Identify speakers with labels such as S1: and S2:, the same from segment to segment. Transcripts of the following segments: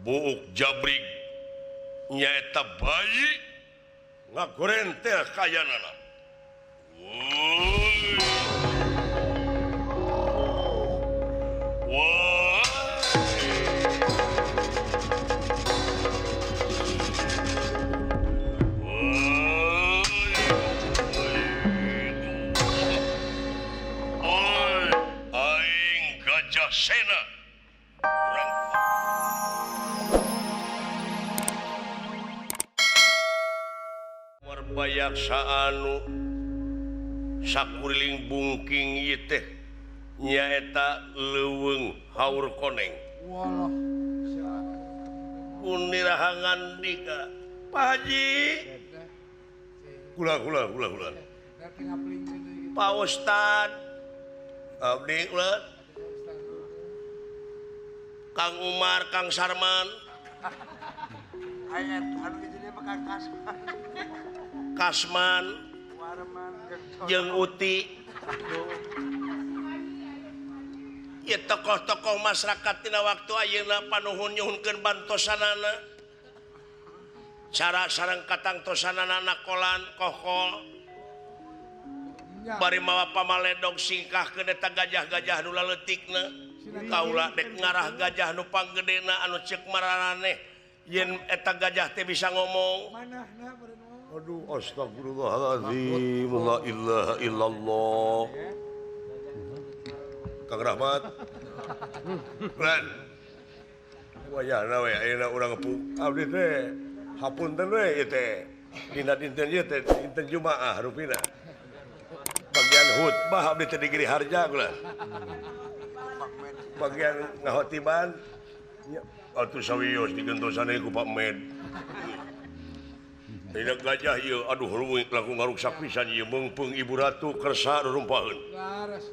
S1: buuk jabrig nyaeta bayi ngagoreng teh kayanana. Woi. Woi. Woi. Aing Gajah Sena. Urang warbayak saanu sakuriling bungking ieu teh nyaeta leuweung haur koneng.
S2: Walah.
S1: Kunirahangan dika Pak Haji. Kula. Pak Ustad. Abdi ulat. Kang Umar, Kang Sarman.
S2: Ayat anu jadi Kang Kasman.
S1: Kasman
S2: Warman
S1: jeung Uti. Ieu tokoh-tokoh masyarakat tina waktu ayeuna panuhun nyuhunkeun bantosanana. Cara sareng katang tosanana nakolan kohol. Bari mawa pamaledog singkahkeun eta gajah-gajah nu laletikna. Kaula dek ngarah gajah nu panggedena anu ceuk maraneh yen eta gajah teh bisa ngomong.
S2: manahna berenang.
S1: Aduh, astagfirullahaladzim, la ilaha illallah. Kang Rahmat. Lan. Wayahna we ayeuna urang ngepuk. Abdi teh hapunten we ieu teh. Dina dinten ieu teh dinten Jumaah rupina. Bagian khutbah abdi teh digiri harja kula. Bagian ngahotiban nya atuh sawios digentosane ku Pak Med. Dina gajah ieu aduh ruwing laku ngaruksak pisan ieu meungpeung Ibu Ratu kersa rurumpaheun.
S2: Laras.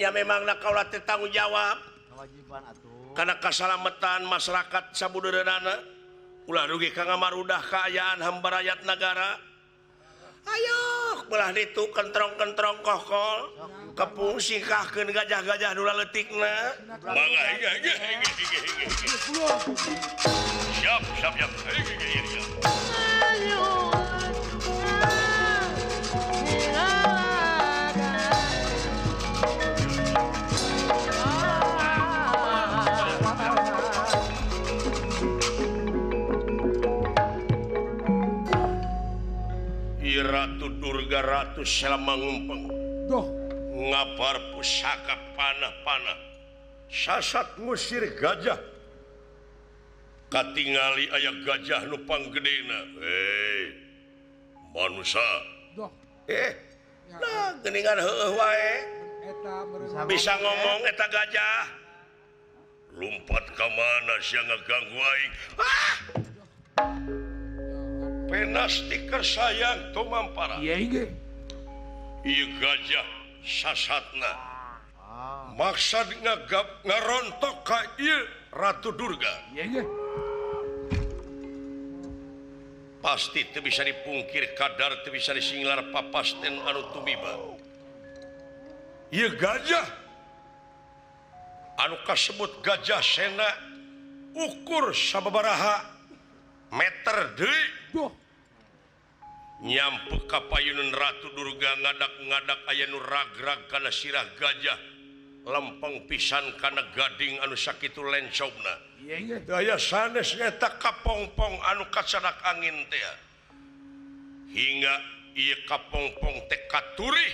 S1: Ya memangna kaula teh tanggung jawab
S2: Kewajiban atuh.
S1: kana kasalametan masyarakat sabudeurana. Ulah rugi ka ngamarudah kaayaan hamba rakyat negara. Ayo belah ditu kentrong-kentrong kohkol kepung singkahkeun gajah-gajah nu laletikna. Mangga hige. Siap. Hige. Ratu Durga Ratu Salamangumpeng
S2: Doh.
S1: ngabar pusaka panah-panah sasat ngusir gajah katingali aya gajah nu panggedena. Manusia
S2: Doh.
S1: nah geuningan heueuh wae
S2: Eta berenang.
S1: bisa ngomong eta gajah lumpat ka mana sia ngaganggu aing. Penas tiker sayang tumampara.
S2: Iya ge.
S1: Ieu gajah sasatna maksud ngarontok ka ieu Ratu Durga.
S2: Iya ge.
S1: Pasti teu bisa dipungkir kadar teu bisa disinglar papasten anu tumiba. Ieu gajah anu kasebut Gajah Sena ukur sababaraha meter deui.
S2: Doh.
S1: Nyampe ka payunan Ratu Durga ngadak-ngadak aya nu ragrag kana sirah gajah lempeng pisan kana gading anu sakitu lencobna.
S2: Iya ge.
S1: Daya sanes nyata kapongpong anu kacadak angin teh. Hingga ieu kapongpong teh katurih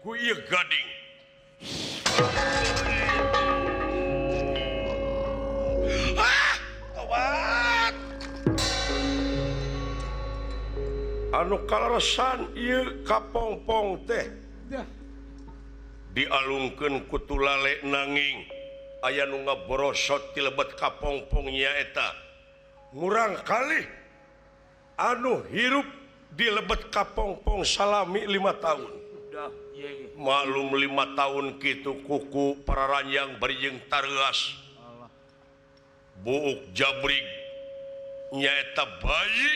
S1: ku ieu gading. Awat. Anu kaleresan ieu kapongpong teh
S2: Dah.
S1: dialungkeun ku tulale nanging aya nu ngaborosot ti lebet kapongpong nyaeta ngurang kali anu hirup di lebet kapongpong salami 5 tahun.
S2: Dah. Iya ge.
S1: Maklum 5 tahun kitu kuku pararanjang bari jeung tareuas
S2: Allah.
S1: buuk jabrig nyaeta bayi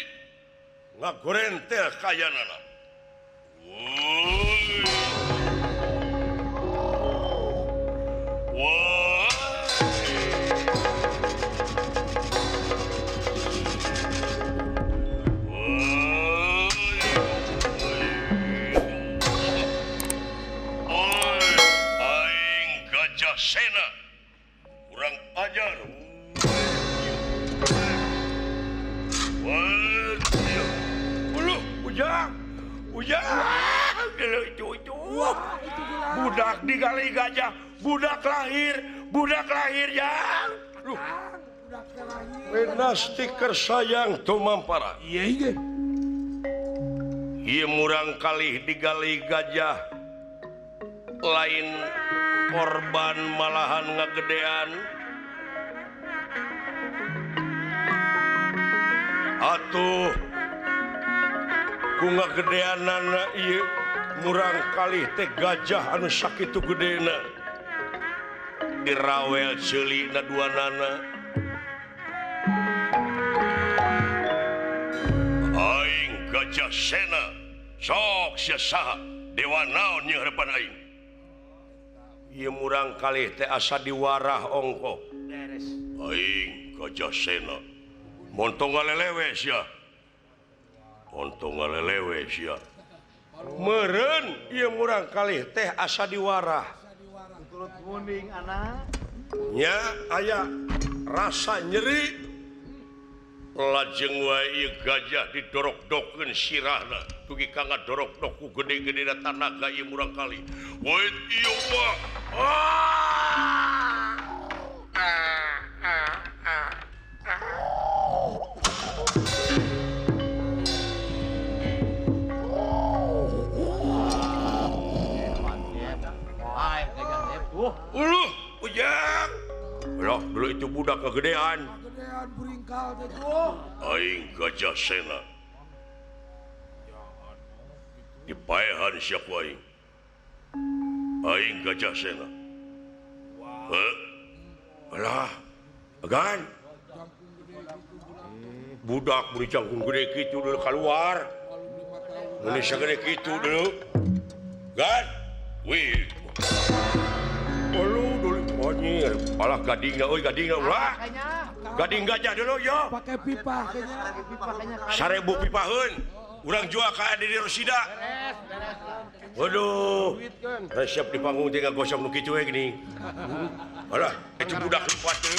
S1: ngagoreng teh kayanana. Woi. Woi. Gajah Sena kurang ajar. Ujang itu budak digali gajah, budak lahir yang stiker sayang tumampara. Iya murang kali digali gajah lain korban malahan ngagedean. Atuh ku ngagedeanana ieu murang kali teh gajah anu sakitu gedena dirawel ceulina duanana. Aing Gajah Sena sok sia saha dewa naon nya harapan aing. Ieu murang kali teh asa diwarah ongko. Aing Gajah Sena montong ngalelewe sia. Montong ngalelewe sia. Meureun ieu murang kali teh asa diwarah.
S2: Turut kuning anak.
S1: Nya aya rasa nyeri. Lajeng wae ieu gajah didorok-dokkeun sirahna. Dugi ka ngadorok-dok ku gede-gedena tanaga ieu murang kali. Woi ieu mah. Ujang. Lah, dulu itu budak kegedean.
S2: Kegedean beringkal teh.
S1: Aing Gajah Sena. Dipaehan siap aing. Aing Gajah Sena. Alah, agan. Budak beri cangkung gede kitu dulu keluar. Ini segede kitu dulu. Gan. Wih. Olu duluonyir, palah gadingna euy gadingna ulah. Gading gajah dulu yo.
S2: Pakai pipa kayaknya.
S1: 1000 pipaheun. Urang jual ka di Rosida. Waduh. Siap di panggung teh gosok nu kitu we gini. Alah, itu budak lipat teh.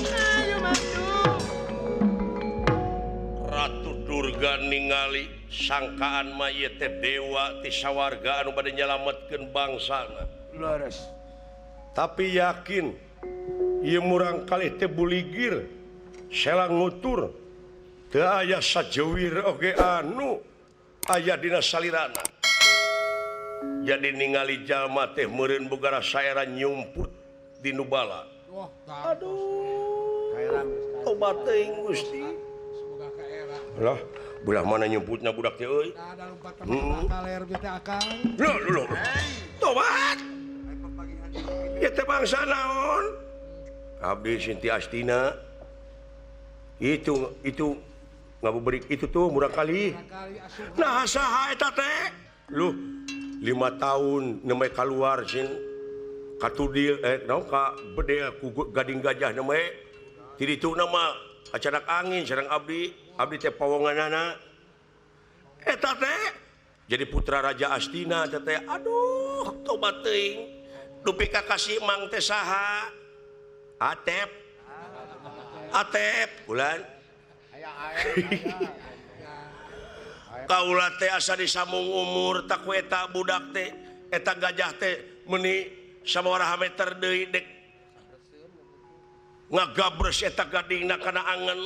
S1: Ayo maju. Ratu Durga ningali sangkaan mayit teh dewa ti sawarga anu bade nyalametkeun bangsana.
S2: Leres.
S1: Tapi yakin ieu murang kali teh buligir selang ngutur teu aya sajeuwir oge anu aya dina salirana. Jadi ningali jalma teh meureun boga saera nyumput di nu bala. Aduh. Tobat teuing Gusti.
S2: Semoga kaera.
S1: Lah, belah mana nyumputna budak teh euy?
S2: Ada lompat kaler bete akang.
S1: Loh. Tobat. Ya teh bangsa naon? Abdi Sinti Astina. Itu ngabuberik itu tuh murang kali. Nah saha eta teh? Lu 5 tahun nemai keluar sin katudil naon ka bede ku gading gajah nemai. Ti ditu nama acadak angin sareng abdi teh pawonganana. Eta teh jadi putra Raja Astina teh. Aduh, tobat teuing. Dupi kakasih mang teh saha? Atep bulan. Kaula teh asa disambung umur tak ku eta budak teh eta gajah teh meuni sabaraha meter deui dek ngagabres eta gadingna kana angen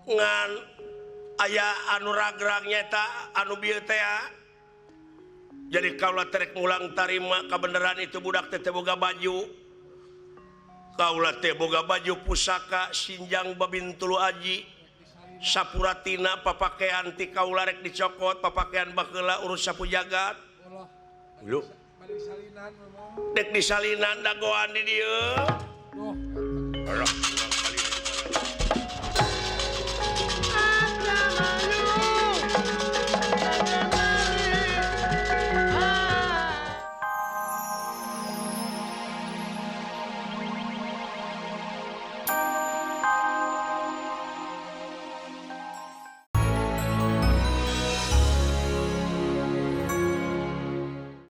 S1: ngan aya anu ragragnya eta anu bieu teh. Jadi kaula terek ngulang tarima kabeneran itu budak teh boga baju. Kaula teh boga baju pusaka sinjang babintulu aji. Sapuratina papakean ti kaula rek dicokot, papakean baheula urus sapu jagat. Lu dek disalinan dagoan di dieu.